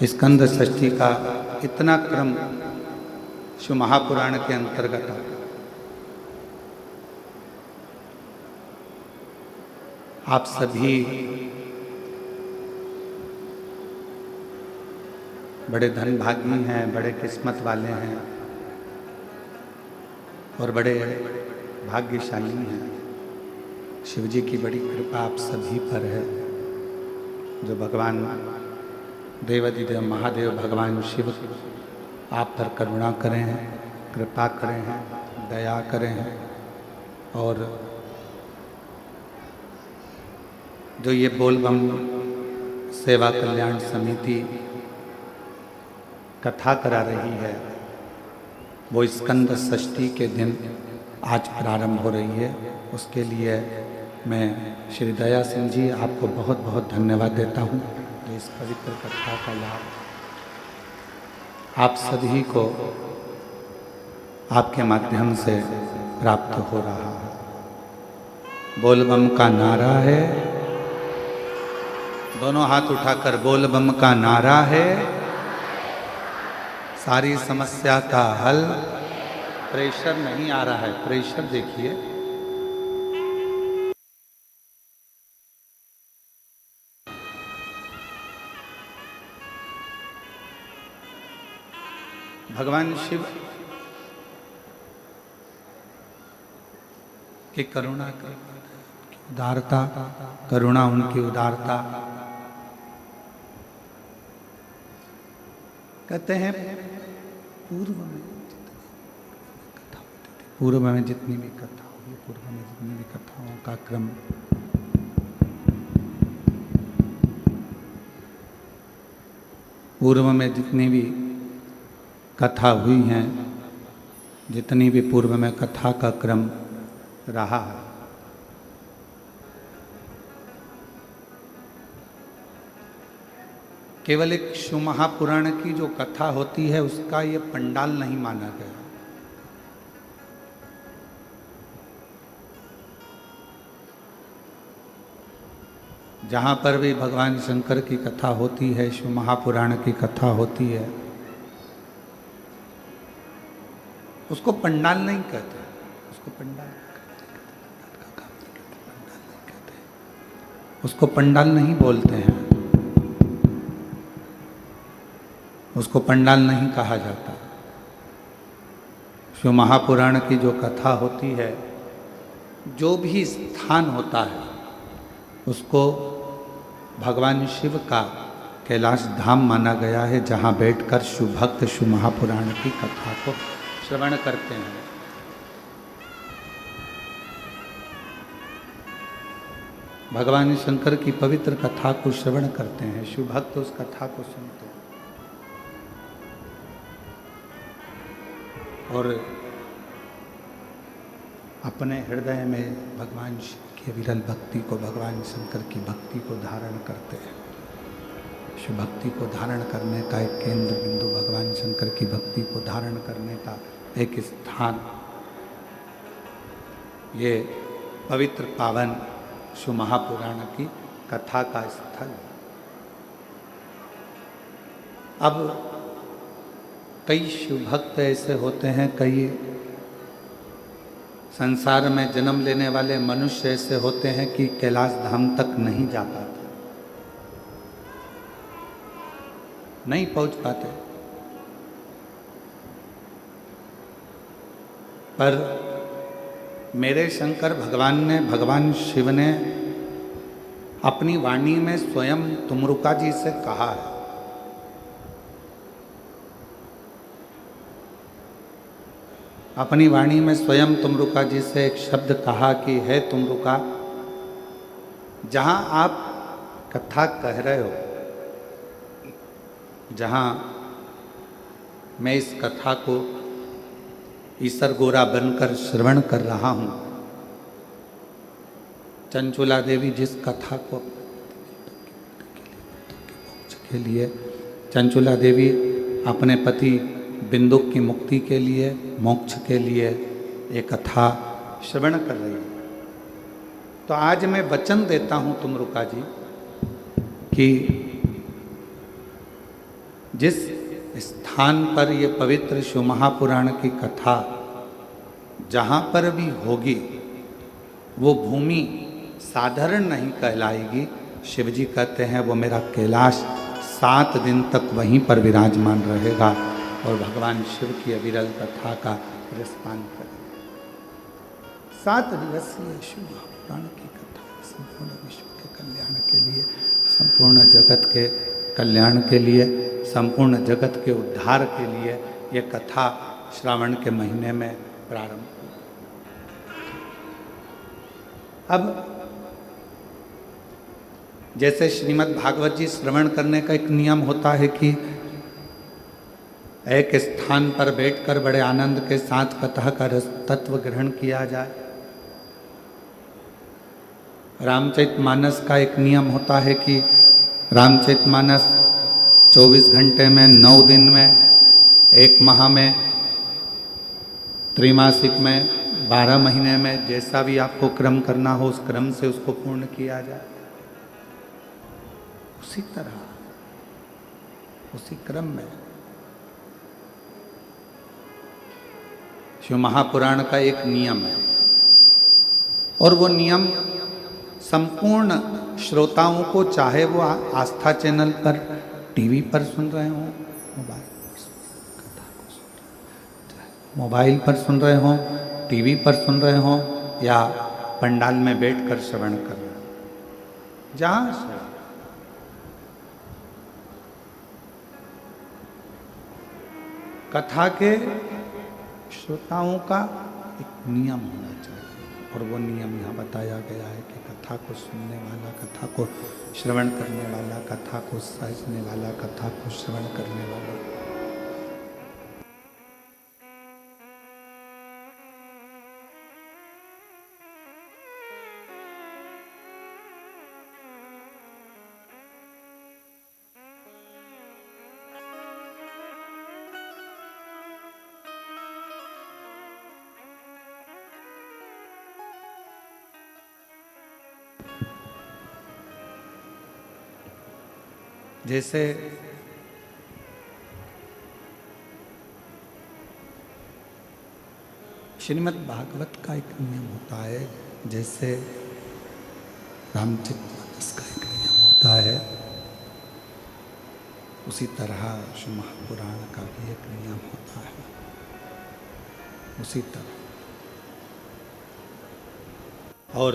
स्कंद षष्ठी का इतना क्रम शिव महापुराण के अंतर्गत आता। आप सभी बड़े धनभागी हैं, बड़े किस्मत वाले हैं और बड़े भाग्यशाली हैं। शिव जी की बड़ी कृपा आप सभी पर है, जो भगवान देवाधिदेव महादेव भगवान शिव आप पर करुणा करें हैं, कृपा करें हैं, दया करें हैं। और जो ये बोलबम सेवा कल्याण समिति कथा करा रही है, वो स्कंद षष्ठी के दिन आज प्रारंभ हो रही है। उसके लिए मैं श्री दया सिंह जी आपको बहुत बहुत धन्यवाद देता हूँ, जो इस पवित्र कथा का लाभ आप सभी को आपके माध्यम से प्राप्त हो रहा है। बोलबम का नारा है, दोनों हाथ उठाकर बोल बम का नारा है, सारी समस्या का हल। प्रेशर नहीं आ रहा है, प्रेशर देखिए। भगवान शिव की करुणा की उदारता, करुणा उनकी उदारता। कहते हैं पूर्व में जितनी भी कथा हुई, पूर्व में जितनी भी कथाओं का क्रम पूर्व में जितनी भी कथा हुई हैं, जितनी भी पूर्व में कथा का क्रम रहा है, केवल एक शिव महापुराण की जो कथा होती है उसका ये पंडाल नहीं माना गया। जहाँ पर भी भगवान शंकर की कथा होती है, शिव महापुराण की कथा होती है, उसको पंडाल नहीं कहते, उसको पंडाल उसको पंडाल नहीं बोलते हैं, उसको पंडाल नहीं कहा जाता। शिव महापुराण की जो कथा होती है, जो भी स्थान होता है, उसको भगवान शिव का कैलाश धाम माना गया है, जहाँ बैठकर शिव भक्त शिव महापुराण की कथा को श्रवण करते हैं। भगवान शंकर की पवित्र कथा को श्रवण करते हैं, शिव भक्त उस कथा को सुनते हैं और अपने हृदय में भगवान शिव की विरल भक्ति को, भगवान शंकर की भक्ति को धारण करते हैं। शिव भक्ति को धारण करने का एक केंद्र बिंदु, भगवान शंकर की भक्ति को धारण करने का एक स्थान, ये पवित्र पावन शिव महापुराण की कथा का स्थल। अब कई शिव भक्त ऐसे होते हैं, कई संसार में जन्म लेने वाले मनुष्य ऐसे होते हैं कि कैलाश धाम तक नहीं जा पाते, नहीं पहुंच पाते। पर मेरे शंकर भगवान ने, भगवान शिव ने अपनी वाणी में स्वयं तुमरुका जी से कहा है, अपनी वाणी में स्वयं तुमरुका जी से एक शब्द कहा कि है तुमरुका, जहाँ आप कथा कह रहे हो, जहाँ मैं इस कथा को ईसर गोरा बनकर श्रवण कर रहा हूँ, चंचुला देवी जिस कथा को के लिए, चंचुला देवी अपने पति बिंदुक की मुक्ति के लिए, मोक्ष के लिए एक कथा श्रवण कर रही है। तो आज मैं वचन देता हूँ तुमरुका जी कि जिस स्थान पर ये पवित्र शिव महापुराण की कथा जहाँ पर भी होगी वो भूमि साधारण नहीं कहलाएगी। शिव जी कहते हैं वो मेरा कैलाश 7 दिन तक वहीं पर विराजमान रहेगा और भगवान शिव की अविरल कथा का रसपान करेगा। 7 दिवसीय शिव महापुराण की कथा संपूर्ण विश्व के कल्याण के लिए, संपूर्ण जगत के कल्याण के लिए, संपूर्ण जगत के उद्धार के लिए ये कथा श्रावण के महीने में प्रारंभ हुई। अब जैसे श्रीमद् भागवत जी श्रवण करने का एक नियम होता है कि एक स्थान पर बैठकर बड़े आनंद के साथ कथा का रस तत्व ग्रहण किया जाए। रामचरितमानस का एक नियम होता है कि रामचरितमानस 24 घंटे में, 9 दिन में, 1 माह में, त्रैमासिक में, 12 महीने में, जैसा भी आपको क्रम करना हो उस क्रम से उसको पूर्ण किया जाए। उसी तरह उसी क्रम में शिव महापुराण का एक नियम है और वो नियम संपूर्ण श्रोताओं को, चाहे वो आस्था चैनल पर, टीवी पर सुन रहे हो, मोबाइल पर सुन रहे हो, टीवी पर सुन रहे हो या पंडाल में बैठकर श्रवण कर रहे हो, जहां से कथा के श्रोताओं का एक नियम होना चाहिए और वो नियम यहाँ बताया गया है कि कथा को सुनने वाला, कथा को श्रवण करने वाला, कथा को सहजने वाला, कथा को श्रवण करने वाला जैसे श्रीमद् भागवत का एक नियम होता है, जैसे रामचरितमानस का एक नियम होता है, उसी तरह शिव महापुराण का भी एक नियम होता है। उसी तरह और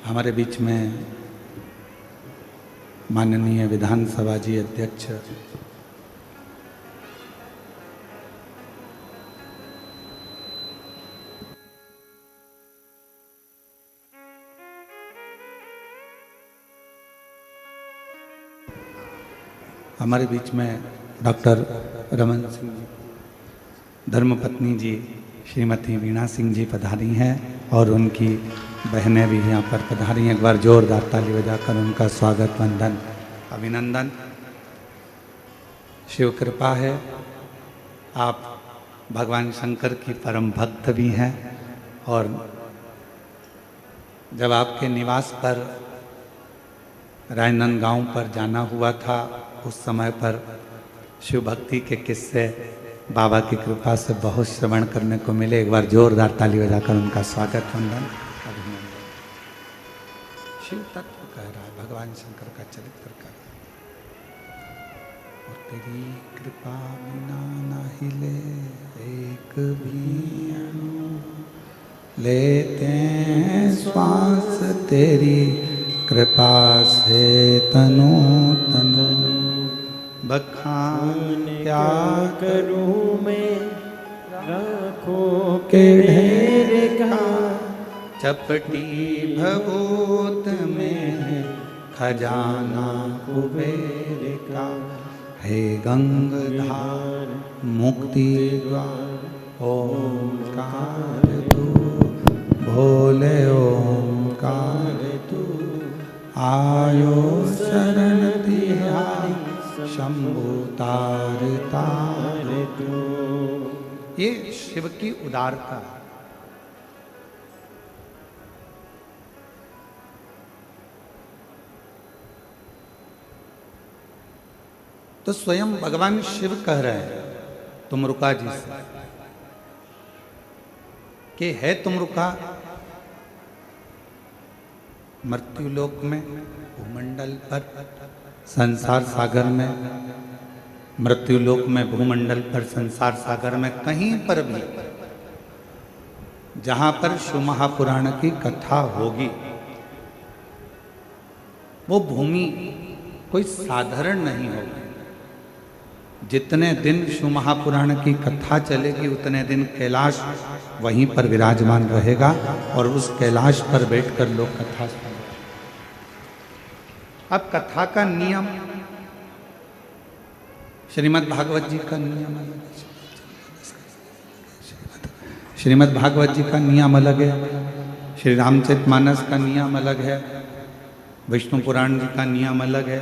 हमारे बीच में माननीय विधानसभा जी अध्यक्ष हमारे बीच में डॉक्टर रमन सिंह जी, धर्मपत्नी जी श्रीमती वीणा सिंह जी पधारी हैं और उनकी बहनें भी यहाँ पर पधारी हैं। एक बार जोरदार ताली बजाकर उनका स्वागत, वंदन, अभिनंदन। शिव कृपा है, आप भगवान शंकर की परम भक्त भी हैं और जब आपके निवास पर राजनांदगांव पर जाना हुआ था उस समय पर शिव भक्ति के किस्से बाबा की कृपा से बहुत श्रवण करने को मिले। एक बार जोरदार ताली बजाकर उनका स्वागत, वंदन, अभिनंदन। शिव तत्व कह रहा है, भगवान शंकर का चरित्र कह रहा है। और तेरी कृपा बिना ना हिले एक भी अणु, लेते हैं श्वास तेरी कृपा से तनु तनु। बखान क्या करूं मैं राखों के ढेर का, चपटी भभूत में खजाना कुबेर का। हे गंगाधार मुक्ति द्वार ओंकार तू, भोले ओंकार तू। आयो शरण तिहारी शंभु तार तार तू। ये शिव की उदारता है। तो स्वयं भगवान शिव कह रहे हैं तुमरुका जी से कि है तुमरुका मृत्युलोक में, भूमंडल पर, संसार सागर में, मृत्युलोक में, भूमंडल पर, संसार सागर में, कहीं पर भी जहां पर शिव महापुराण की कथा होगी, वो भूमि कोई साधारण नहीं होगी। जितने दिन शिव महापुराण की कथा चलेगी उतने दिन कैलाश वहीं पर विराजमान रहेगा और उस कैलाश पर बैठकर लोग कथा सुनेंगे। अब कथा का नियम श्रीमद् भागवत जी का नियम अलग है। श्रीमद् भागवत जी का नियम अलग है, श्री रामचरितमानस का नियम अलग है, विष्णु पुराण जी का नियम अलग है।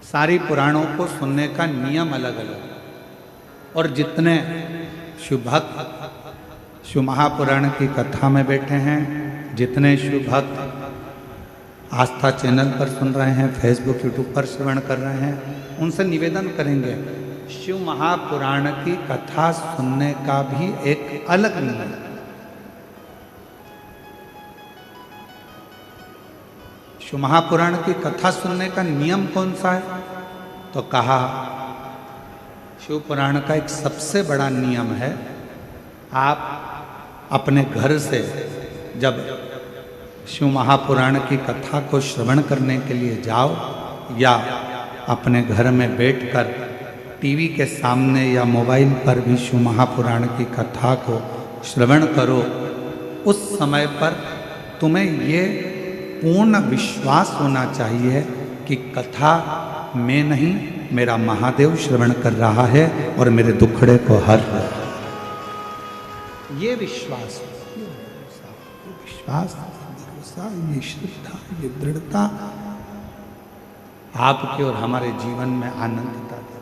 सारी पुराणों को सुनने का नियम अलग अलग है। और जितने शिव भक्त शिव महापुराण की कथा में बैठे हैं, जितने शिव भक्त आस्था चैनल पर सुन रहे हैं, फेसबुक यूट्यूब पर श्रवण कर रहे हैं, उनसे निवेदन करेंगे शिव महापुराण की कथा सुनने का भी एक अलग नियम है। शिव महापुराण की कथा सुनने का नियम कौन सा है? तो कहा शिव पुराण का एक सबसे बड़ा नियम है, आप अपने घर से जब शिव महापुराण की कथा को श्रवण करने के लिए जाओ या अपने घर में बैठकर टीवी के सामने या मोबाइल पर भी शिव महापुराण की कथा को श्रवण करो, उस समय पर तुम्हें ये पूर्ण विश्वास होना चाहिए कि कथा मैं नहीं, मेरा महादेव श्रवण कर रहा है और मेरे दुखड़े को हर रहा है। ये विश्वास, ये विश्वास, भरोसा, ये श्रद्धा, ये दृढ़ता आपके और हमारे जीवन में आनंदता दे।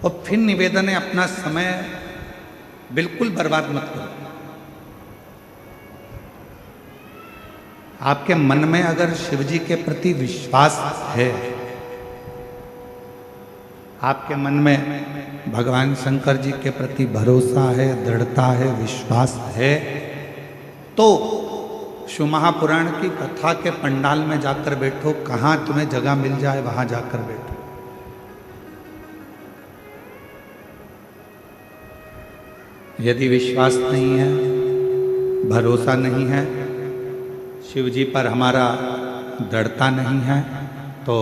और फिर निवेदन है, अपना समय बिल्कुल बर्बाद मत करो। आपके मन में अगर शिव जी के प्रति विश्वास है, आपके मन में भगवान शंकर जी के प्रति भरोसा है, दृढ़ता है, विश्वास है, तो शिव महापुराण की कथा के पंडाल में जाकर बैठो, कहाँ तुम्हें जगह मिल जाए वहां जाकर बैठो। यदि विश्वास नहीं है, भरोसा नहीं है, शिव जी पर हमारा दृढ़ता नहीं है, तो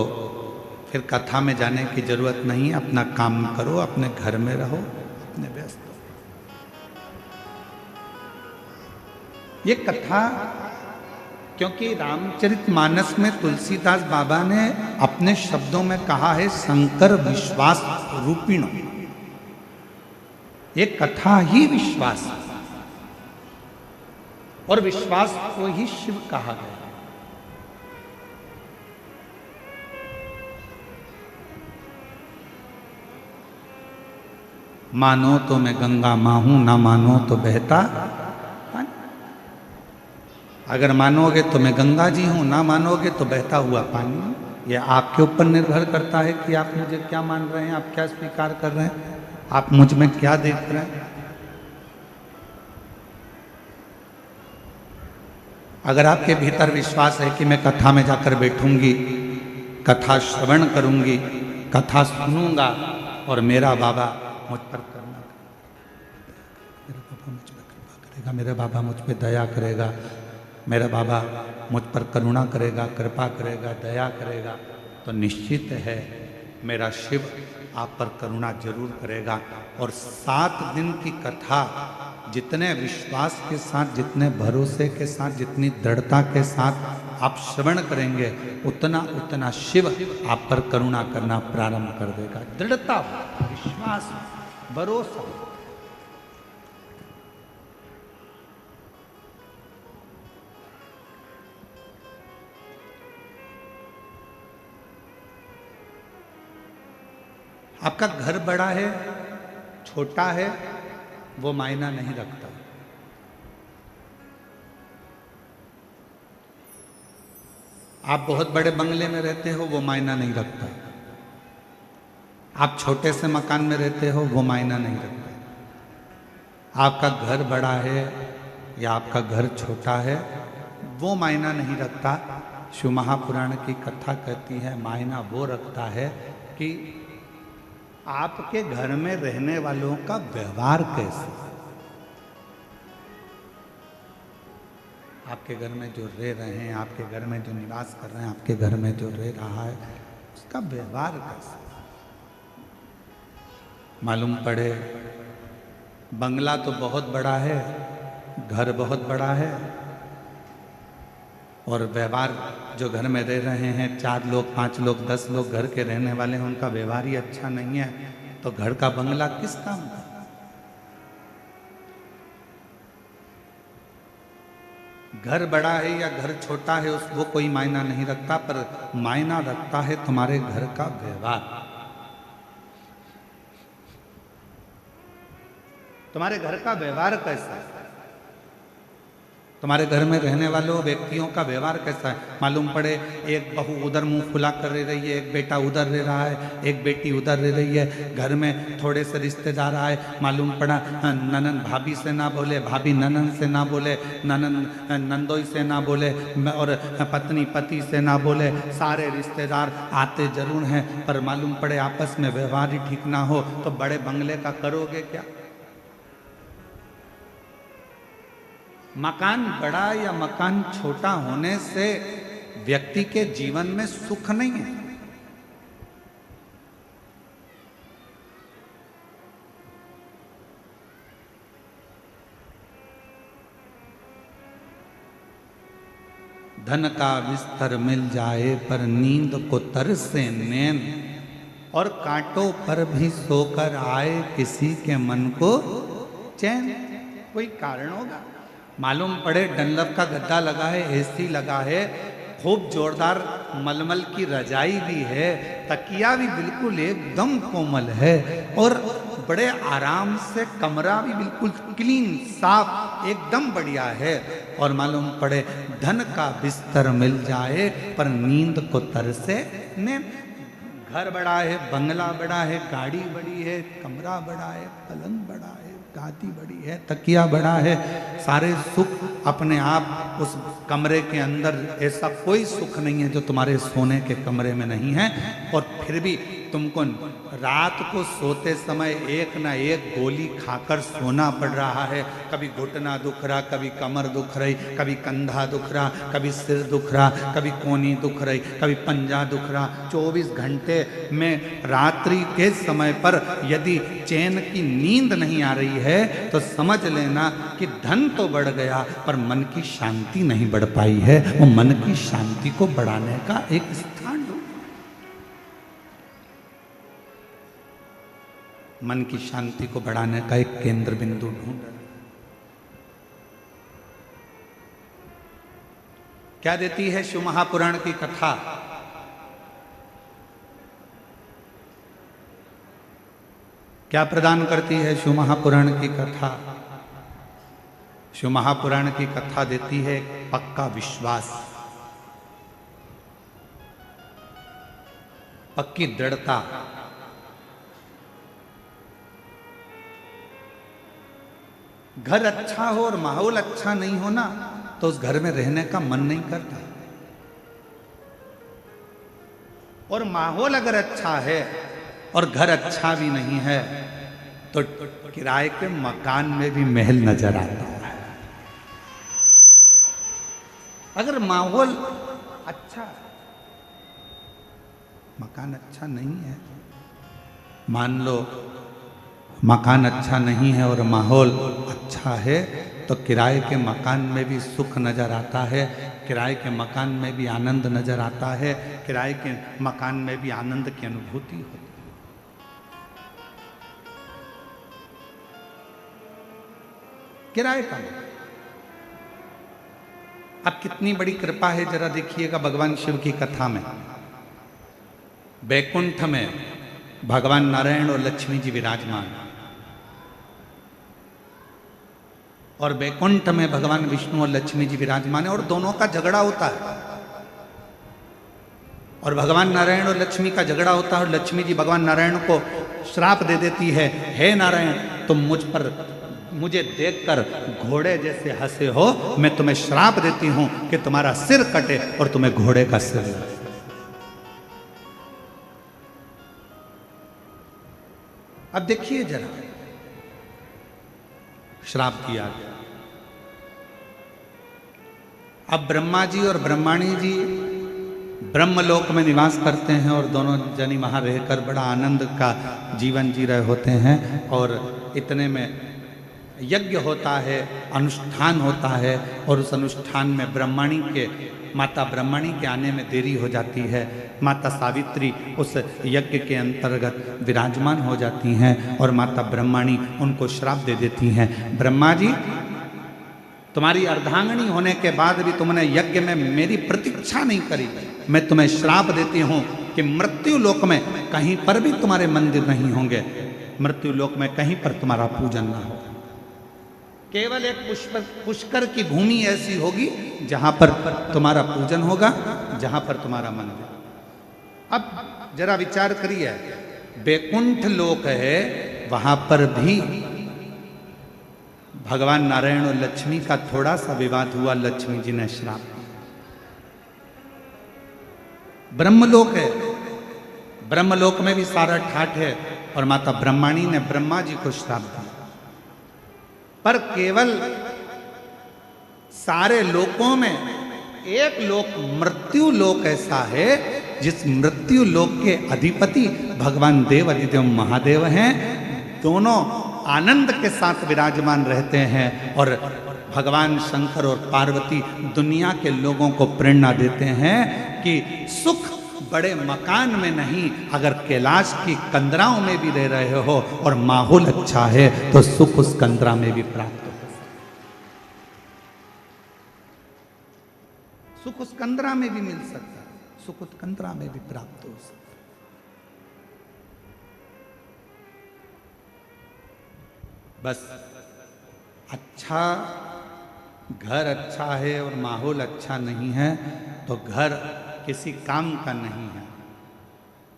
फिर कथा में जाने की जरूरत नहीं है। अपना काम करो, अपने घर में रहो, अपने व्यस्त हो। ये कथा, क्योंकि रामचरितमानस में तुलसीदास बाबा ने अपने शब्दों में कहा है शंकर विश्वास रूपिणो। ये कथा ही विश्वास है और विश्वास को ही शिव कहा गया। मानो तो मैं गंगा मां हूं, ना मानो तो बहता पानी। अगर मानोगे तो मैं गंगा जी हूं, ना मानोगे तो बहता हुआ पानी। यह आपके ऊपर निर्भर करता है कि आप मुझे क्या मान रहे हैं, आप क्या स्वीकार कर रहे हैं, आप मुझ में क्या देख रहे हैं। अगर आपके भीतर विश्वास है कि मैं कथा में जाकर बैठूंगी, कथा श्रवण करूंगी, कथा सुनूंगा और मेरा बाबा मुझ पर करुणा करेगा, मेरा बाबा मुझ पर दया करेगा, मेरा बाबा मुझ पर करुणा करेगा, कृपा करेगा, दया करेगा, तो निश्चित है मेरा शिव आप पर करुणा जरूर करेगा। और 7 दिन की कथा जितने विश्वास के साथ, जितने भरोसे के साथ, जितनी दृढ़ता के साथ आप श्रवण करेंगे, उतना उतना शिव आप पर करुणा करना प्रारंभ कर देगा। दृढ़ता, विश्वास, भरोसा। आपका घर बड़ा है छोटा है वो मायना नहीं रखता। आप बहुत बड़े बंगले में रहते हो वो मायना नहीं रखता। आप छोटे से मकान में रहते हो वो मायना नहीं रखता। आपका घर बड़ा है या आपका घर छोटा है वो मायना नहीं रखता। शिव महापुराण की कथा कहती है मायना वो रखता है कि आपके घर में रहने वालों का व्यवहार कैसे, आपके घर में जो रह रहे हैं, आपके घर में जो निवास कर रहे हैं, आपके घर में जो रह रहा है उसका व्यवहार कैसे। मालूम पड़े बंगला तो बहुत बड़ा है, घर बहुत बड़ा है और व्यवहार जो घर में रह रहे हैं 4 लोग 5 लोग 10 लोग घर के रहने वाले हैं उनका व्यवहार ही अच्छा नहीं है तो घर का बंगला किस काम का। घर बड़ा है या घर छोटा है उस वो कोई मायना नहीं रखता, पर मायना रखता है तुम्हारे घर का व्यवहार। तुम्हारे घर का व्यवहार कैसा है, तुम्हारे घर में रहने वालों व्यक्तियों का व्यवहार कैसा है। मालूम पड़े एक बहू उधर मुंह फुला कर रह रही है, एक बेटा उधर रह रहा है, एक बेटी उधर रह रही है, घर में थोड़े से रिश्तेदार आए, मालूम पड़ा ननन भाभी से ना बोले, भाभी ननन से ना बोले, ननन नंदोई से ना बोले और पत्नी पति से ना बोले। सारे रिश्तेदार आते जरूर हैं पर मालूम पड़े आपस में व्यवहार ही ठीक ना हो तो बड़े बंगले का करोगे क्या। मकान बड़ा या मकान छोटा होने से व्यक्ति के जीवन में सुख नहीं है। धन का बिस्तर मिल जाए पर नींद को तरसे नैन और कांटों पर भी सोकर आए किसी के मन को चैन। कोई कारण होगा। मालूम पड़े डनलप का गद्दा लगा है, एसी लगा है, खूब जोरदार मलमल की रजाई भी है, तकिया भी बिल्कुल एकदम कोमल है और बड़े आराम से कमरा भी बिल्कुल क्लीन साफ एकदम बढ़िया है। और मालूम पड़े धन का बिस्तर मिल जाए पर नींद को तरसे ने। घर बड़ा है, बंगला बड़ा है, गाड़ी बड़ी है, कमरा बड़ा है, पलंग बड़ा है, गादी बड़ी है, तकिया बड़ा है, सारे सुख अपने आप उस कमरे के अंदर। ऐसा कोई सुख नहीं है जो तुम्हारे सोने के कमरे में नहीं है। और फिर भी तुमको रात को सोते समय एक ना एक गोली खाकर सोना पड़ रहा है। कभी घुटना दुख रहा, कभी कमर दुख रही, कभी कंधा दुख रहा, कभी सिर दुख रहा, कभी कोनी दुख रही, कभी पंजा दुख रहा। 24 घंटे में रात्रि के समय पर यदि चैन की नींद नहीं आ रही है तो समझ लेना कि धन तो बढ़ गया पर मन की शांति नहीं बढ़ पाई है। वो मन की शांति को बढ़ाने का एक स्थान ढूंढ, मन की शांति को बढ़ाने का एक केंद्र बिंदु ढूंढ। क्या देती है शिव महापुराण की कथा। क्या प्रदान करती है शिव महापुराण की कथा। शिव महापुराण की कथा देती है पक्का विश्वास, पक्की दृढ़ता। घर अच्छा हो और माहौल अच्छा नहीं हो ना तो उस घर में रहने का मन नहीं करता। और माहौल अगर अच्छा है और घर अच्छा भी नहीं है तो किराए के मकान में भी महल नजर आता है। अगर माहौल अच्छा, मकान अच्छा नहीं है, मान लो मकान अच्छा नहीं है और माहौल अच्छा है तो किराए के मकान में भी सुख नजर आता है, किराए के मकान में भी आनंद नजर आता है, किराए के मकान में भी आनंद की अनुभूति होती है। किराए का अब कितनी बड़ी कृपा है जरा देखिएगा भगवान शिव की कथा में। बैकुंठ में भगवान नारायण और लक्ष्मी जी विराजमान, और बैकुंठ में भगवान विष्णु और लक्ष्मी जी विराजमान है, और दोनों का झगड़ा होता है। और भगवान नारायण और लक्ष्मी का झगड़ा होता है, और लक्ष्मी जी भगवान नारायण को श्राप दे देती है, हे नारायण, तुम मुझे देखकर घोड़े जैसे हंसे हो, मैं तुम्हें श्राप देती हूं कि तुम्हारा सिर कटे और तुम्हें घोड़े का सिर लगे। अब देखिए जरा, श्राप दिया गया। अब ब्रह्मा जी और ब्रह्माणी जी ब्रह्मलोक में निवास करते हैं, और दोनों जनी वहां रहकर बड़ा आनंद का जीवन जी रहे होते हैं। और इतने में यज्ञ होता है, अनुष्ठान होता है, और उस अनुष्ठान में माता ब्रह्मणी के आने में देरी हो जाती है। माता सावित्री उस यज्ञ के अंतर्गत विराजमान हो जाती हैं, और माता ब्रह्मणी उनको श्राप दे देती हैं, ब्रह्मा जी, तुम्हारी अर्धांगिनी होने के बाद भी तुमने यज्ञ में मेरी प्रतीक्षा नहीं करी, मैं तुम्हें श्राप देती हूं कि मृत्यु लोक में कहीं पर भी तुम्हारे मंदिर नहीं होंगे, मृत्यु लोक में कहीं पर तुम्हारा पूजन ना होगा, केवल एक पुष्कर की भूमि ऐसी होगी जहां पर तुम्हारा पूजन होगा, जहां पर तुम्हारा मंदिर। अब जरा विचार करिए, बैकुंठ लोक है, वहां पर भी भगवान नारायण और लक्ष्मी का थोड़ा सा विवाद हुआ, लक्ष्मी जी ने श्राप दिया। ब्रह्मलोक है, ब्रह्मलोक में भी सारा ठाठ है, और माता ब्रह्मणी ने ब्रह्मा जी को श्राप दिया। पर केवल सारे लोकों में एक लोक मृत्यु लोक ऐसा है, जिस मृत्यु लोक के अधिपति भगवान देव अधिदेव महादेव हैं, दोनों आनंद के साथ विराजमान रहते हैं, और भगवान शंकर और पार्वती दुनिया के लोगों को प्रेरणा देते हैं कि सुख बड़े मकान में नहीं, अगर कैलाश की कंदराओं में भी रह रहे हो और माहौल अच्छा है तो सुख उस कंदरा में भी प्राप्त हो, सुख उस कंदरा में भी मिल सकता है, सुख उस कंदरा में भी प्राप्त हो सकता है। बस अच्छा घर अच्छा है और माहौल अच्छा नहीं है तो घर किसी काम का नहीं है,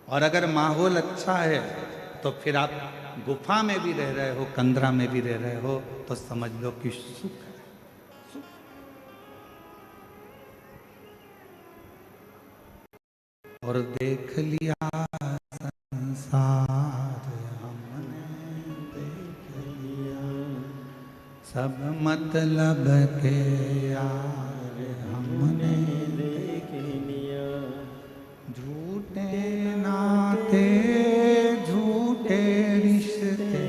और अगर माहौल अच्छा है तो फिर आप गुफा में भी रह रहे हो, कंदरा में भी रह रहे हो, तो समझ लो कि सुख है, सुख। और देख लिया संसार हमने, देख लिया सब मतलब के यार हमने, देख लिया झूठे नाते झूठे रिश्ते,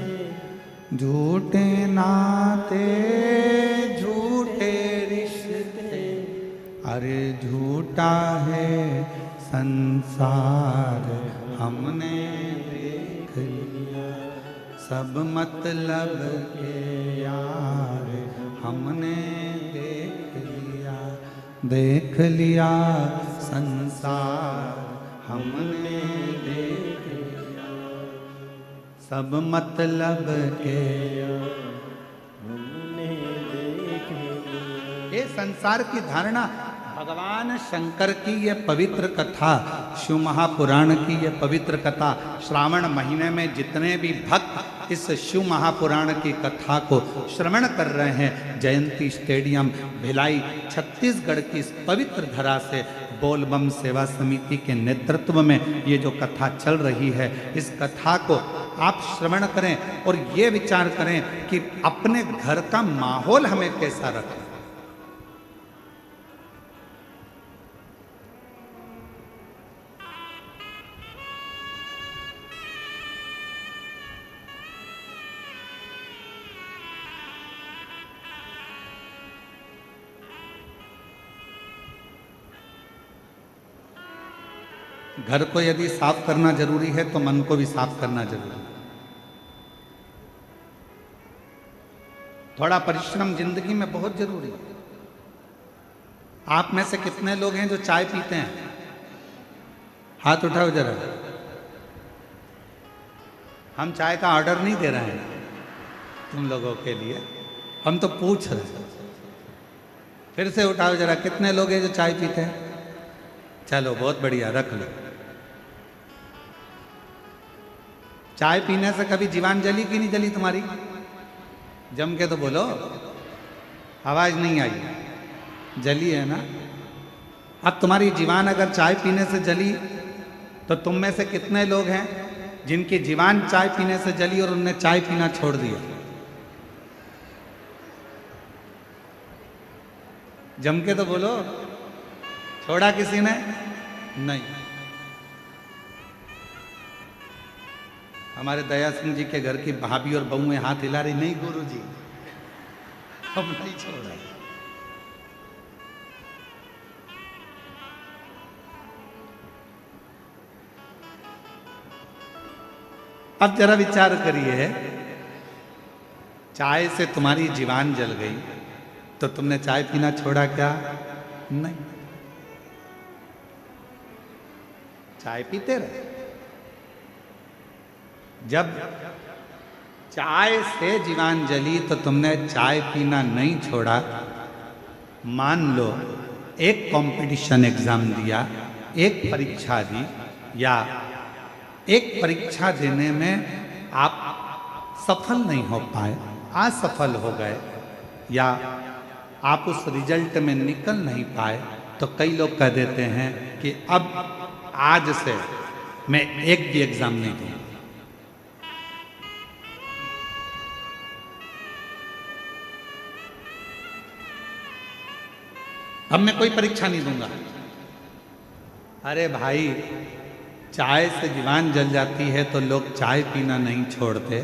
झूठे नाते झूठे रिश्ते, अरे झूठा है संसार हमने देख लिया, सब मतलब के यार हमने देख लिया, देख लिया संसार हमने देख लिया, सब मतलब के यार हमने देख लिया। ये संसार की धारणा भगवान शंकर की ये पवित्र कथा, शिव महापुराण की ये पवित्र कथा, श्रावण महीने में जितने भी भक्त इस शिव महापुराण की कथा को श्रवण कर रहे हैं, जयंती स्टेडियम भिलाई छत्तीसगढ़ की इस पवित्र धरा से बोलबम सेवा समिति के नेतृत्व में ये जो कथा चल रही है, इस कथा को आप श्रवण करें और ये विचार करें कि अपने घर का माहौल हमें कैसा रखें। घर को यदि साफ करना जरूरी है तो मन को भी साफ करना जरूरी है। थोड़ा परिश्रम जिंदगी में बहुत जरूरी है। आप में से कितने लोग हैं जो चाय पीते हैं? हाथ उठाओ जरा। हम चाय का ऑर्डर नहीं दे रहे हैं तुम लोगों के लिए, हम तो पूछ रहे हैं। फिर से उठाओ जरा, कितने लोग हैं जो चाय पीते हैं? चलो बहुत बढ़िया, रख लो। चाय पीने से कभी जीवान जली कि नहीं जली तुम्हारी? जम के तो बोलो, आवाज नहीं आई। जली है ना? अब तुम्हारी जीवान अगर चाय पीने से जली तो तुम में से कितने लोग हैं जिनकी जीवान चाय पीने से जली और उनने चाय पीना छोड़ दिया? जम के तो बोलो, छोड़ा किसी ने? नहीं। हमारे दया सिंह जी के घर की भाभी और बहुएं हाथ हिला रही, नहीं गुरुजी हम नहीं छोड़ा। अब जरा विचार करिए, चाय से तुम्हारी जीवान जल गई तो तुमने चाय पीना छोड़ा क्या? नहीं, चाय पीते रहे। जब चाय से जीवान जली तो तुमने चाय पीना नहीं छोड़ा। मान लो एक कंपटीशन एग्जाम दिया, एक परीक्षा दी, या एक परीक्षा देने में आप सफल नहीं हो पाए, असफल हो गए, या आप उस रिजल्ट में निकल नहीं पाए, तो कई लोग कह देते हैं कि अब आज से मैं एक भी एग्जाम नहीं दूंगा। अब मैं कोई परीक्षा नहीं दूंगा। अरे भाई, चाय से जीवान जल जाती है तो लोग चाय पीना नहीं छोड़ते,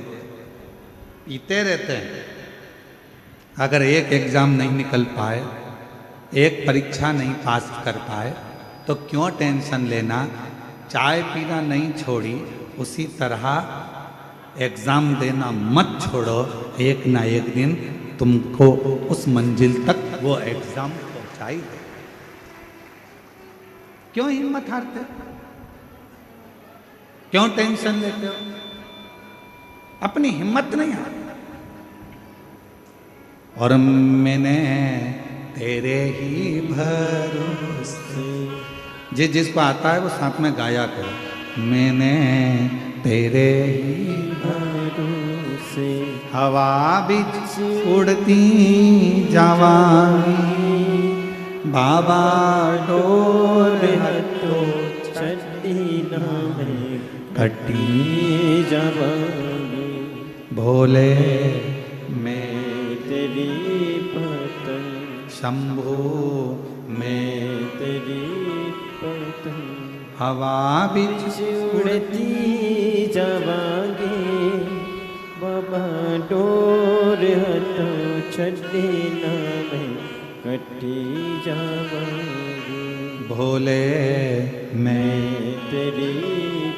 पीते रहते हैं। अगर एक एग्जाम नहीं निकल पाए, एक परीक्षा नहीं पास कर पाए, तो क्यों टेंशन लेना? चाय पीना नहीं छोड़ी, उसी तरह एग्जाम देना मत छोड़ो। एक ना एक दिन तुमको उस मंजिल तक वो एग्जाम पहुंचाई दे। क्यों हिम्मत हारते? क्यों टेंशन लेते हो? अपनी हिम्मत नहीं हार। और मैंने तेरे ही भरोसे, जिसको आता है वो साथ में गाया करो। मैंने तेरे ही भरोसे हवा बिच उड़ती जावांगी, बाबा डोर हटो छड़ी नामे कटी जावांगी। भोले मैं तेरी पतंग, शंभू मैं तेरी पतंग, हवा बिच उड़ती जावांगी, बाबा डोर हटो छड़ी नामे कटी जावांगी। भोले मैं तेरी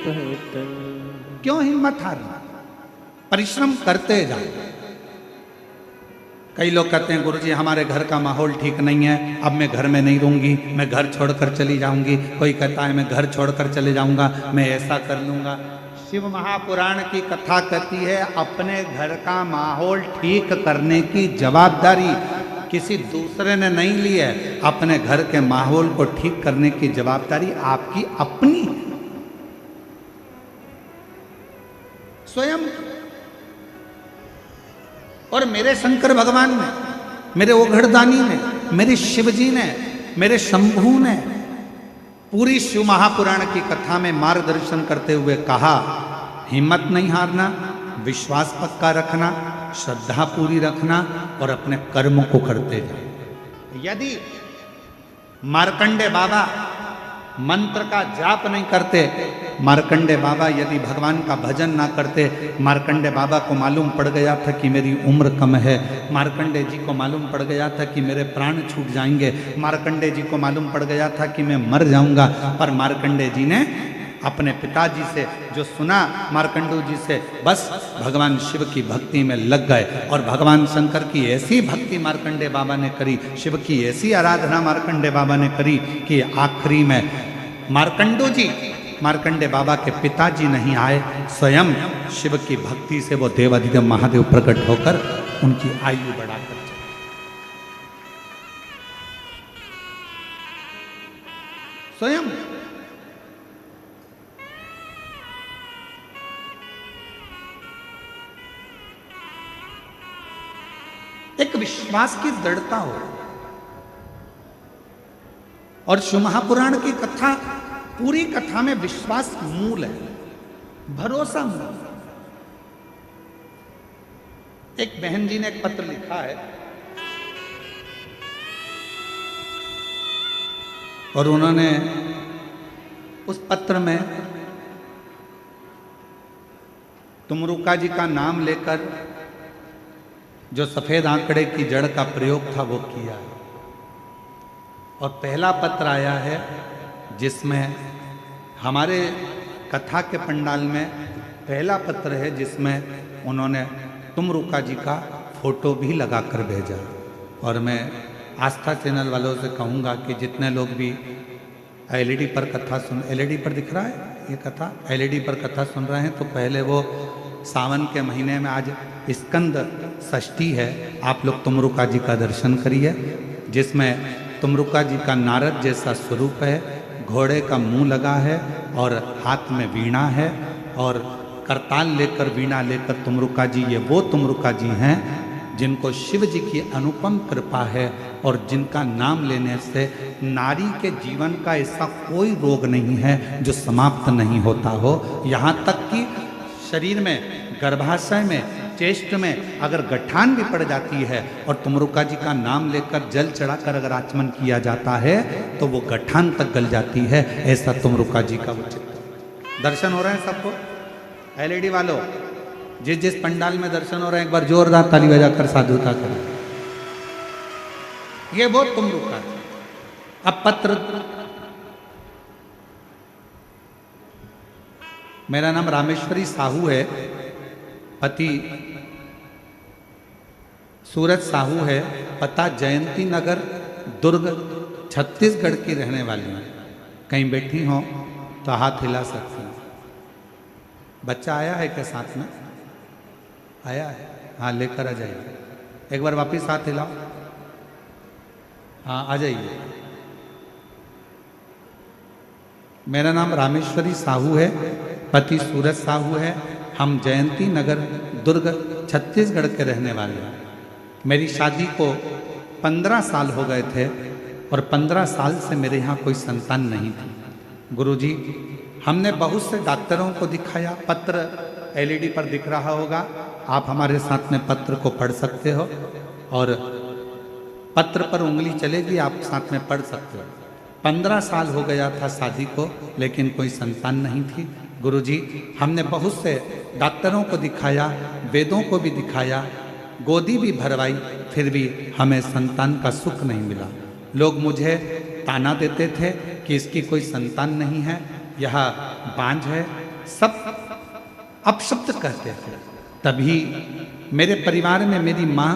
पतंग। क्यों हिम्मत हारना? परिश्रम करते जाओ। कई लोग कहते हैं गुरुजी हमारे घर का माहौल ठीक नहीं है, अब मैं घर में नहीं रहूंगी, मैं घर छोड़कर चली जाऊंगी। कोई कहता है मैं घर छोड़कर चले जाऊंगा, मैं ऐसा कर लूंगा। शिव महापुराण की कथा कहती है अपने घर का माहौल ठीक करने की जवाबदारी किसी दूसरे ने नहीं ली है। अपने घर के माहौल को ठीक करने की जवाबदारी आपकी अपनी है, स्वयं। और मेरे शंकर भगवान ने, मेरे ओघड़दानी ने, मेरे शिवजी ने, मेरे शंभू ने पूरी शिव महापुराण की कथा में मार्गदर्शन करते हुए कहा, हिम्मत नहीं हारना, विश्वास पक्का रखना, श्रद्धा पूरी रखना और अपने कर्म को करते जाओ। यदि मार्कंडे बाबा मंत्र का जाप नहीं करते, मार्कंडे बाबा यदि भगवान का भजन ना करते, मार्कंडे बाबा को मालूम पड़ गया था कि मेरी उम्र कम है, मार्कंडे जी को मालूम पड़ गया था कि मेरे प्राण छूट जाएंगे, मार्कंडे जी को मालूम पड़ गया था कि मैं मर जाऊंगा, पर मार्कंडे जी ने अपने पिताजी से जो सुना, मार्कंडू जी से, बस भगवान शिव की भक्ति में लग गए। और भगवान शंकर की ऐसी भक्ति मार्कंडे बाबा ने करी, शिव की ऐसी आराधना मार्कंडे बाबा ने करी कि आखिरी में मार्कंडू जी मार्कंडे बाबा के पिताजी नहीं आए, स्वयं शिव की भक्ति से वो देवाधिदेव महादेव प्रकट होकर उनकी आयु बढ़ाकर चले। स्वयं एक विश्वास की दृढ़ता हो। और शिव महापुराण की कथा, पूरी कथा में विश्वास मूल है, भरोसा मूल। एक बहन जी ने एक पत्र लिखा है और उन्होंने उस पत्र में तुमरुका जी का नाम लेकर जो सफेद आंकड़े की जड़ का प्रयोग था वो किया है। और पहला पत्र आया है जिसमें हमारे कथा के पंडाल में पहला पत्र है जिसमें उन्होंने तुमरुका जी का फोटो भी लगाकर भेजा। और मैं आस्था चैनल वालों से कहूँगा कि जितने लोग भी एलईडी पर कथा सुन, एलईडी पर दिख रहा है ये कथा, एलईडी पर कथा सुन रहे हैं तो पहले वो सावन के महीने में आज स्कंद षष्ठी है, आप लोग तुमरुका जी का दर्शन करिए, जिसमें तुमरुका जी का नारद जैसा स्वरूप है, घोड़े का मुंह लगा है और हाथ में वीणा है और करताल लेकर वीणा लेकर तुमरुका जी, ये वो तुमरुका जी हैं जिनको शिव जी की अनुपम कृपा है और जिनका नाम लेने से नारी के जीवन का ऐसा कोई रोग नहीं है जो समाप्त नहीं होता हो। यहाँ तक कि शरीर में, गर्भाशय में, चेस्ट में अगर गठान भी पड़ जाती है और तुमरुका जी का नाम लेकर जल चढ़ाकर अगर आचमन किया जाता है तो वो गठान तक गल जाती है। ऐसा तुमरुका जी का वो चित्र। दर्शन हो रहे हैं सबको? एलईडी वालों, जिस जिस पंडाल में दर्शन हो रहे हैं एक बार जोरदार ताली बजाकर साधुता करें। ये वो तुमरुका है। अब पत्र, मेरा नाम रामेश्वरी साहू है, पति सूरज साहू है, पता जयंती नगर दुर्ग छत्तीसगढ़ की रहने वाली है। कहीं बैठी हो तो हाथ हिला सकती हैं। बच्चा आया है क्या साथ में? आया है? हाँ, लेकर आ जाइए। एक बार वापिस हाथ हिलाओ। हाँ, आ जाइए। मेरा नाम रामेश्वरी साहू है, पति सूरज साहू है, हम जयंती नगर दुर्ग छत्तीसगढ़ के रहने वाले हैं। मेरी शादी को 15 साल हो गए थे और 15 साल से मेरे यहाँ कोई संतान नहीं थी। गुरुजी, हमने बहुत से डॉक्टरों को दिखाया, पत्र एलईडी पर दिख रहा होगा, आप हमारे साथ में पत्र को पढ़ सकते हो और पत्र पर उंगली चलेगी, आप साथ में पढ़ सकते हो। 15 साल हो गया था शादी को लेकिन कोई संतान नहीं थी। गुरुजी, हमने बहुत से डॉक्टरों को दिखाया, वेदों को भी दिखाया, गोदी भी भरवाई, फिर भी हमें संतान का सुख नहीं मिला। लोग मुझे ताना देते थे कि इसकी कोई संतान नहीं है, यह बांझ है, सब अपशब्द कहते थे। तभी मेरे परिवार में मेरी माँ,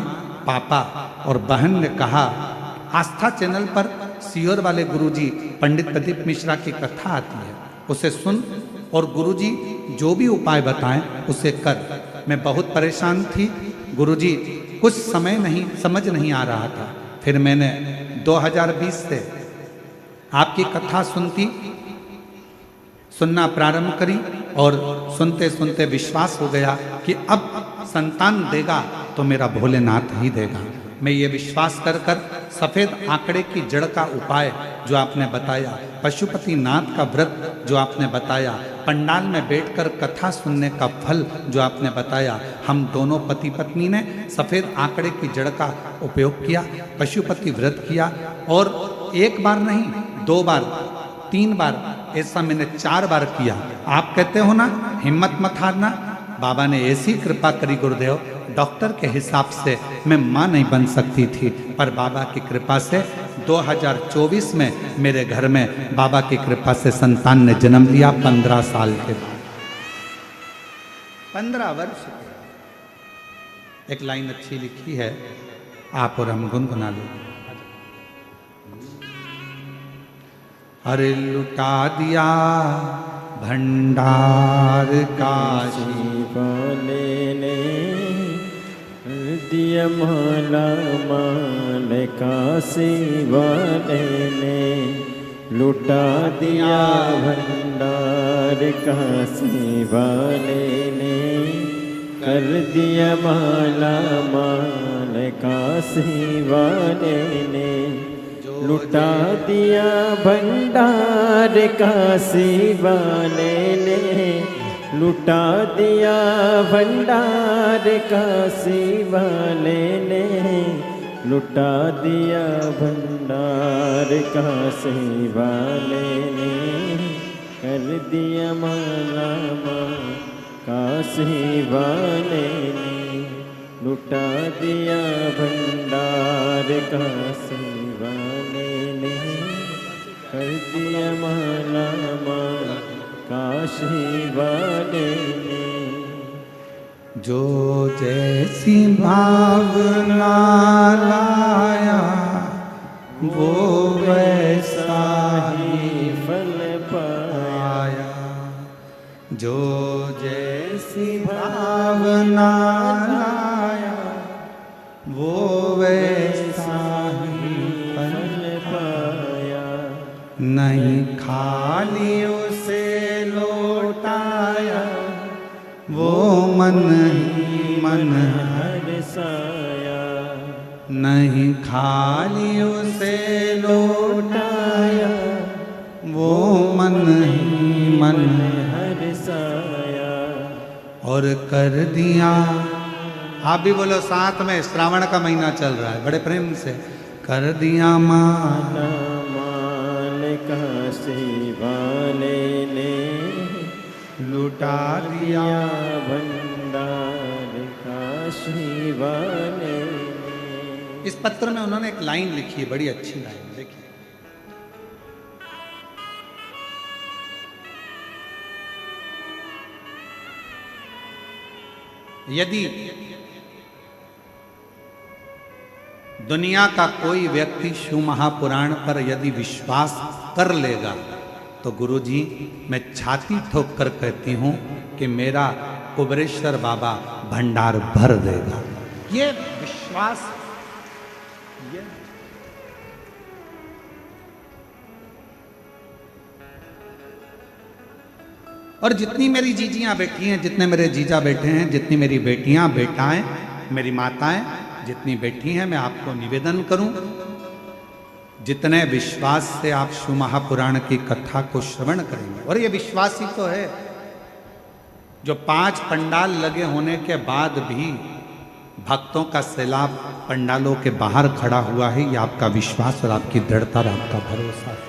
पापा और बहन ने कहा, आस्था चैनल पर सीहोर वाले गुरुजी पंडित प्रदीप मिश्रा की कथा आती है, उसे सुन और गुरुजी जो भी उपाय बताएं उसे कर। मैं बहुत परेशान थी गुरुजी, कुछ समय नहीं समझ नहीं आ रहा था। फिर मैंने 2020 से आपकी कथा सुनना प्रारंभ करी और सुनते सुनते विश्वास हो गया कि अब संतान देगा तो मेरा भोलेनाथ ही देगा। मैं ये विश्वास कर सफ़ेद आंकड़े की जड़ का उपाय जो आपने बताया, पशुपति नाथ का व्रत जो आपने बताया, पंडाल में बैठकर कथा सुनने का फल जो आपने बताया, हम दोनों पति पत्नी ने सफ़ेद आंकड़े की जड़ का उपयोग किया, पशुपति व्रत किया और एक बार नहीं, 2 बार, 3 बार, ऐसा मैंने 4 बार किया। आप कहते हो ना हिम्मत मत हारना, बाबा ने ऐसी कृपा करी गुरुदेव, डॉक्टर के हिसाब से मैं माँ नहीं बन सकती थी, पर बाबा की कृपा से 2024 में मेरे घर में बाबा की कृपा से संतान ने जन्म लिया 15 साल के बाद। 15 वर्ष। एक लाइन अच्छी लिखी है, आप और हम गुनगुना लो। अरे लुटा दिया भंडार काशी वाले ने दिया माला माल काशी वाले ने लुटा दिया भंडार काशी वाले ने कर दिया माला माल काशी वाले ने लुटा दिया भंडार काशी वाले ने लुटा दिया भंडार काशी वाले ने लुटा दिया भंडार काशी वाले ने कर दिया माला माल काशी वाले ने लुटा दिया भंडार काशी वाले ने कर दिया माला माल काशी वाले ने जो जैसी भावना लाया वो वैसा ही फल पाया जो जैसी भावना लाया वो वैसा ही फल पाया नहीं खाली उसे लौटाया वो मन ही मन हरसाया नहीं खाली उसे लौटाया वो मन ही मन हरसाया और कर दिया। आप भी बोलो साथ में, श्रावण का महीना चल रहा है, बड़े प्रेम से कर दिया माला माल काशी वाले ने लुटा दिया भंडार काशी वाले ने। इस पत्र में उन्होंने एक लाइन लिखी है, बड़ी अच्छी लाइन, देखिए। यदि दुनिया का कोई व्यक्ति शिव महापुराण पर यदि विश्वास कर लेगा तो गुरुजी मैं छाती ठोक कर कहती हूं कि मेरा कुबरेश्वर बाबा भंडार भर देगा। ये विश्वास और जितनी मेरी जीजियां बैठी हैं, जितने मेरे जीजा बैठे हैं, जितनी मेरी बेटियां बेटाएं, मेरी माताएं जितनी बैठी हैं, मैं आपको निवेदन करूं, जितने विश्वास से आप शिव महापुराण की कथा को श्रवण करेंगे, और ये विश्वास ही तो है जो 5 पंडाल लगे होने के बाद भी भक्तों का सैलाब पंडालों के बाहर खड़ा हुआ है, ये आपका विश्वास और आपकी दृढ़ता और आपका भरोसा है।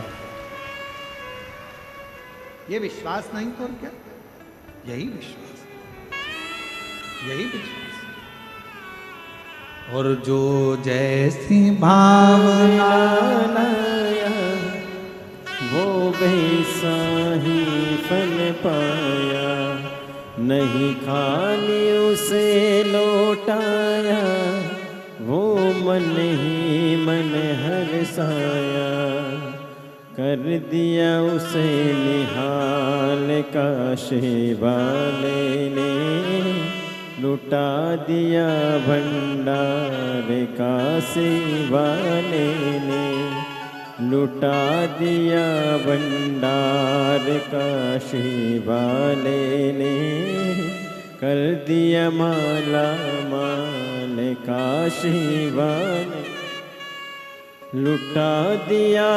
ये विश्वास नहीं तो क्या, यही विश्वास, यही विश्वास। और जो जैसी भावना लाया वो वैसा ही फल पाया, नहीं खाली उसे लौटाया वो मन ही मन हरसाया, कर दिया उसे निहाल काशी वाले ने, लुटा दिया भंडार काशी वाले ने, लुटा दिया भंडार काशी वाले ने, कर दिया माला माल काशी वाले, लुटा दिया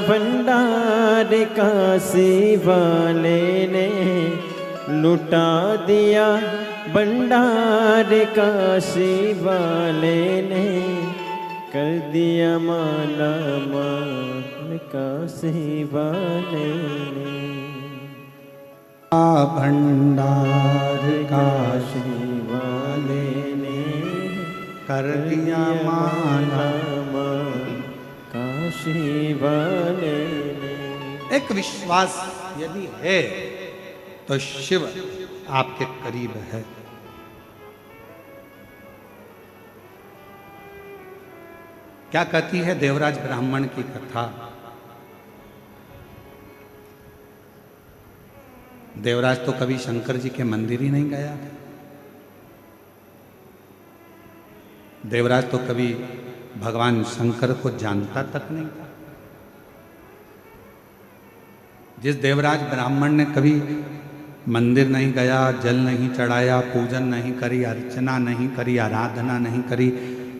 भंडार काशी वाले ने, लुटा दिया भंडार काशी वाले ने, कर दिया माला माल काशी वाले ने। भंडार काशी वाले ने कर दिया माला माल काशी वाले ने। एक विश्वास यदि है तो शिव आपके करीब है। क्या कहती है देवराज ब्राह्मण की कथा देवराज तो कभी शंकर जी के मंदिर ही नहीं गया था। देवराज तो कभी भगवान शंकर को जानता तक नहीं था। जिस देवराज ब्राह्मण ने कभी मंदिर नहीं गया, जल नहीं चढ़ाया, पूजन नहीं करी, अर्चना नहीं करी, आराधना नहीं करी,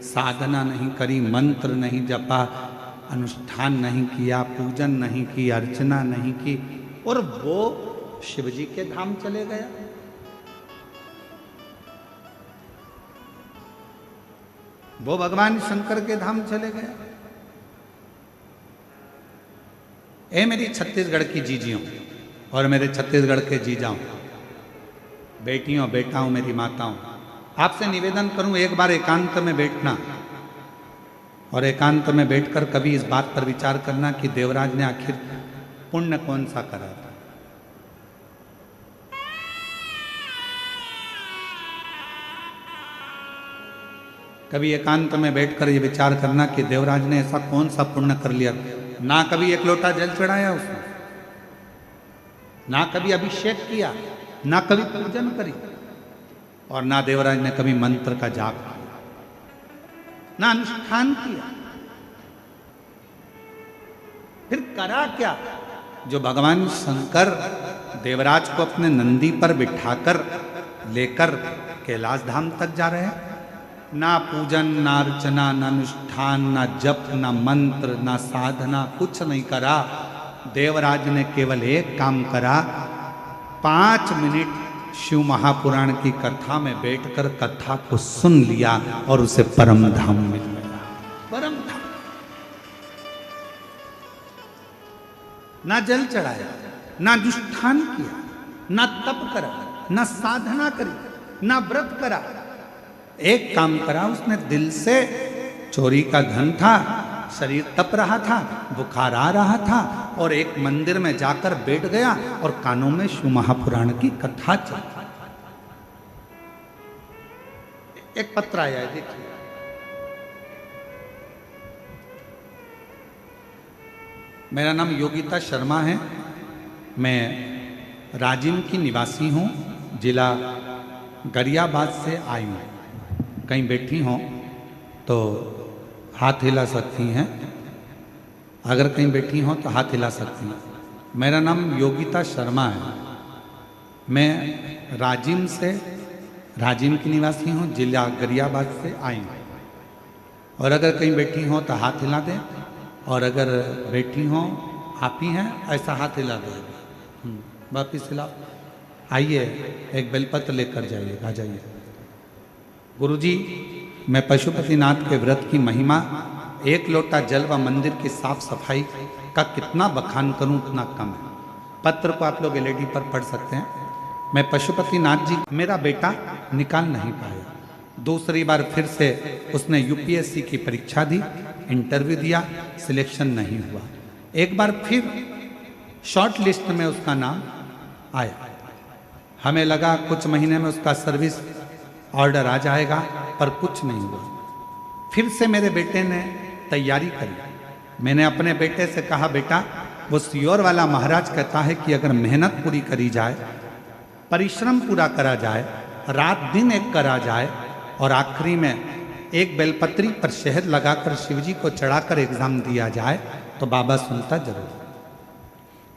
साधना नहीं करी, मंत्र नहीं जपा, अनुष्ठान नहीं किया, पूजन नहीं की, अर्चना नहीं की, और वो शिव जी के धाम चले गया। वो भगवान शंकर के धाम चले गया। ए मेरी छत्तीसगढ़ की जीजियों और मेरे छत्तीसगढ़ के जीजाओं, बेटियों, बेटाओं, मेरी माताओं, आपसे निवेदन करूं, एक बार एकांत में बैठना और एकांत में बैठकर कभी इस बात पर विचार करना कि देवराज ने आखिर पुण्य कौन सा करा था। कभी एकांत में बैठकर ये विचार करना कि देवराज ने ऐसा कौन सा पुण्य कर लिया। ना कभी एक लोटा जल चढ़ाया उसने, ना कभी अभिषेक किया, ना कभी पूजन करी, और ना देवराज ने कभी मंत्र का जाप किया, ना अनुष्ठान किया। फिर करा क्या? जो भगवान शंकर देवराज को अपने नंदी पर बिठाकर लेकर कैलाश धाम तक जा रहे हैं। ना पूजन, ना अर्चना, ना अनुष्ठान, ना जप, ना मंत्र, ना साधना, कुछ नहीं करा। देवराज ने केवल एक काम करा, 5 मिनट शिव महापुराण की कथा में बैठकर कथा को सुन लिया और उसे परम धाम मिल गया। परम धाम। ना जल चढ़ाया, ना अनुष्ठान किया, ना तप करा, ना साधना करी, ना व्रत करा। एक काम करा उसने, दिल से, चोरी का धन था, शरीर तप रहा था, बुखार आ रहा था, और एक मंदिर में जाकर बैठ गया और कानों में शिव महापुराण की कथा चल। एक पत्र आया है, देखिए। मेरा नाम योगिता शर्मा है, मैं राजिम की निवासी हूँ, जिला गरियाबाद से आई हूँ। कहीं बैठी हों तो हाथ हिला सकती हैं, अगर कहीं बैठी हों तो हाथ हिला सकती हैं। मेरा नाम योगिता शर्मा है, मैं राजिम की निवासी हूँ, जिला गरियाबाद से आई हूँ। और अगर कहीं बैठी हों तो हाथ हिला दें, और अगर बैठी हों आप ही हैं ऐसा हाथ हिला दें। वापिस हिला। आइए एक बेलपत्र लेकर जाइए, आ जाइए। गुरुजी, मैं पशुपतिनाथ के व्रत की महिमा, एक लोटा जल व मंदिर की साफ सफाई का कितना बखान करूं उतना कम है। पत्र को आप लोग एलईडी पर पढ़ सकते हैं। मैं पशुपतिनाथ जी, मेरा बेटा निकाल नहीं पाया। दूसरी बार फिर से उसने यूपीएससी की परीक्षा दी, इंटरव्यू दिया, सिलेक्शन नहीं हुआ। एक बार फिर शॉर्ट लिस्ट में उसका नाम आया। हमें लगा कुछ महीने में उसका सर्विस ऑर्डर आ जाएगा, पर कुछ नहीं हुआ। फिर से मेरे बेटे ने तैयारी करी। मैंने अपने बेटे से कहा, बेटा, वो सियोर वाला महाराज कहता है कि अगर मेहनत पूरी करी जाए, परिश्रम पूरा करा जाए, रात दिन एक करा जाए, और आखिरी में एक बेलपत्री पर शहद लगाकर शिवजी को चढ़ाकर एग्जाम दिया जाए तो बाबा सुनता जरूर।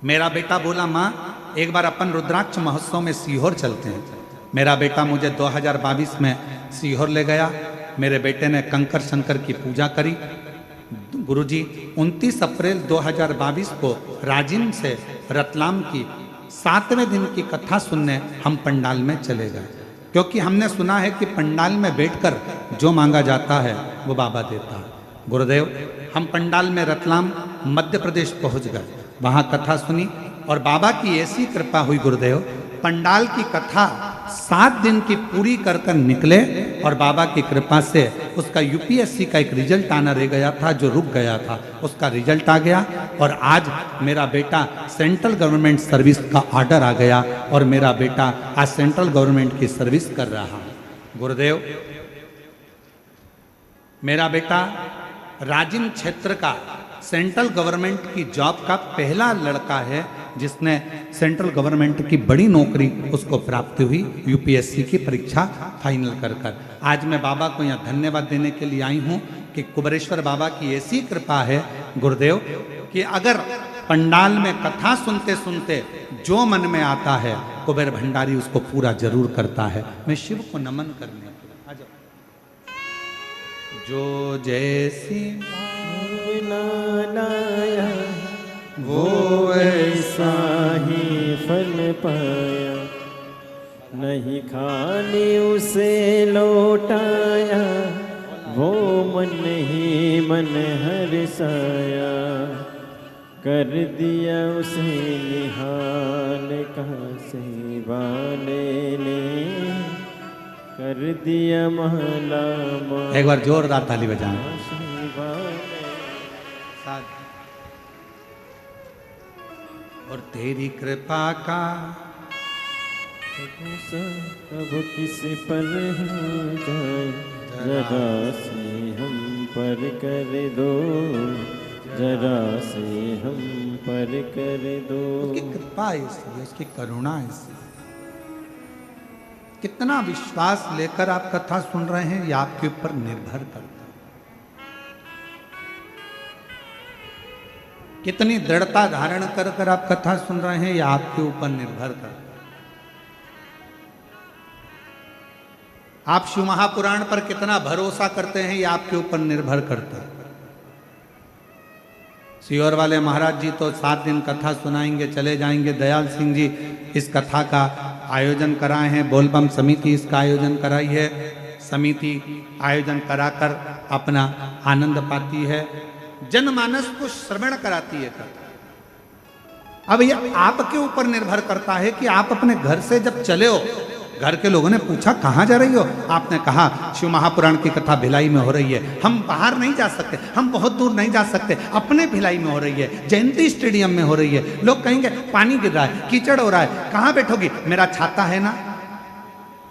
मेरा बेटा बोला, माँ एक बार अपन रुद्राक्ष महोत्सव में सीहोर चलते हैं। मेरा बेटा मुझे 2022 में सीहोर ले गया। मेरे बेटे ने कंकर शंकर की पूजा करी। गुरुजी, 29 अप्रैल 2022 को राजिम से रतलाम की 7वें दिन की कथा सुनने हम पंडाल में चले गए, क्योंकि हमने सुना है कि पंडाल में बैठकर जो मांगा जाता है वो बाबा देता है। गुरुदेव, हम पंडाल में रतलाम मध्य प्रदेश पहुंच गए, वहाँ कथा सुनी और बाबा की ऐसी कृपा हुई। गुरुदेव, पंडाल की कथा 7 दिन की पूरी कर कर निकले और बाबा की कृपा से उसका यूपीएससी का एक रिजल्ट आना रह गया था, जो रुक गया था, उसका रिजल्ट आ गया। और आज मेरा बेटा सेंट्रल गवर्नमेंट सर्विस का ऑर्डर आ गया और मेरा बेटा आज सेंट्रल गवर्नमेंट की सर्विस कर रहा है। गुरुदेव, मेरा बेटा राजिम क्षेत्र का सेंट्रल गवर्नमेंट की जॉब का पहला लड़का है जिसने सेंट्रल गवर्नमेंट की बड़ी नौकरी उसको प्राप्त हुई यूपीएससी की परीक्षा फाइनल कर कर। आज मैं बाबा को यहाँ धन्यवाद देने के लिए आई हूँ कि कुबेरेश्वर बाबा की ऐसी कृपा है गुरुदेव कि अगर पंडाल में कथा सुनते सुनते जो मन में आता है कुबेर भंडारी उसको पूरा जरूर करता है। मैं शिव को नमन करने के लिए आ जाओ। जो जैसी लाया वो ऐसा ही फल पाया, नहीं खाली उसे लौटाया, वो मन ही मन हर्षाया, कर दिया उसे निहाल काशी वाले ने, कर दिया महला एक बार जोरदार ताली बजाएं। और तेरी कृपा का अब किस पर हो जाए, जरा से हम पर कर दो, जरा से हम पर कर दो। उसकी कृपा इसलिए, उसकी करुणा इसलिए। कितना विश्वास लेकर आप कथा सुन रहे हैं ये आपके ऊपर निर्भर करता है। कितनी दृढ़ता धारण कर कर आप कथा सुन रहे हैं ये आपके ऊपर निर्भर करता है। आप शिव महापुराण पर कितना भरोसा करते हैं ये आपके ऊपर निर्भर करता है। सीहोर वाले महाराज जी तो 7 दिन कथा सुनाएंगे चले जाएंगे। दयाल सिंह जी इस कथा का आयोजन कराए हैं, बोलबम समिति इसका आयोजन कराई है। समिति आयोजन कराकर अपना आनंद पाती है, जनमानस को श्रवण कराती है कथा। अब ये आपके ऊपर निर्भर करता है कि आप अपने घर से जब चले हो, घर के लोगों ने पूछा कहाँ जा रही हो, आपने कहा शिव महापुराण की कथा भिलाई में हो रही है, हम बाहर नहीं जा सकते, हम बहुत दूर नहीं जा सकते, अपने भिलाई में हो रही है, जयंती स्टेडियम में हो रही है। लोग कहेंगे पानी गिर रहा है, कीचड़ हो रहा है, कहाँ बैठोगी? मेरा छाता है ना,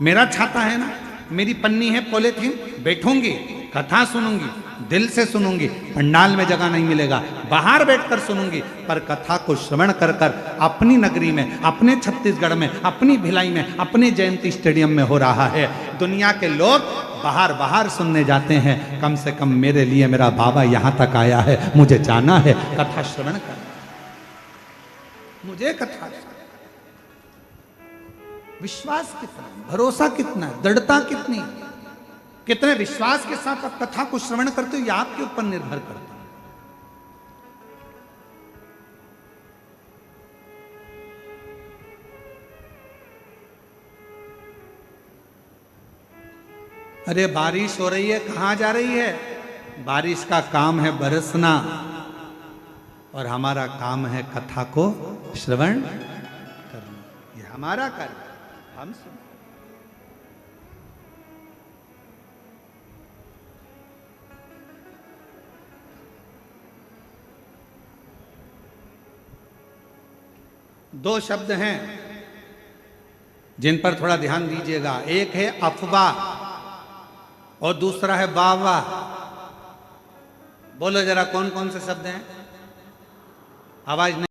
मेरा छाता है ना, मेरी पन्नी है पॉलीथीन, बैठूंगी, कथा सुनूंगी, दिल से सुनूंगी। पंडाल में जगह नहीं मिलेगा, बाहर बैठकर सुनूंगी, पर कथा को श्रवण कर कर अपनी नगरी में, अपने छत्तीसगढ़ में, अपनी भिलाई में, अपने जयंती स्टेडियम में हो रहा है। दुनिया के लोग बाहर बाहर सुनने जाते हैं, कम से कम मेरे लिए मेरा बाबा यहां तक आया है, मुझे जाना है, कथा श्रवण कर, मुझे कथा। विश्वास कितना, भरोसा कितना, दृढ़ता कितनी, कितने विश्वास के साथ आप कथा को श्रवण करते हो ये आपके ऊपर निर्भर करता है। अरे बारिश हो रही है, कहां जा रही है? बारिश का काम है बरसना और हमारा काम है कथा को श्रवण करना। ये हमारा कार्य, हम सुन। दो शब्द हैं जिन पर थोड़ा ध्यान दीजिएगा। एक है अफवाह और दूसरा है वाह। बोलो जरा कौन कौन से शब्द हैं? आवाज नहीं।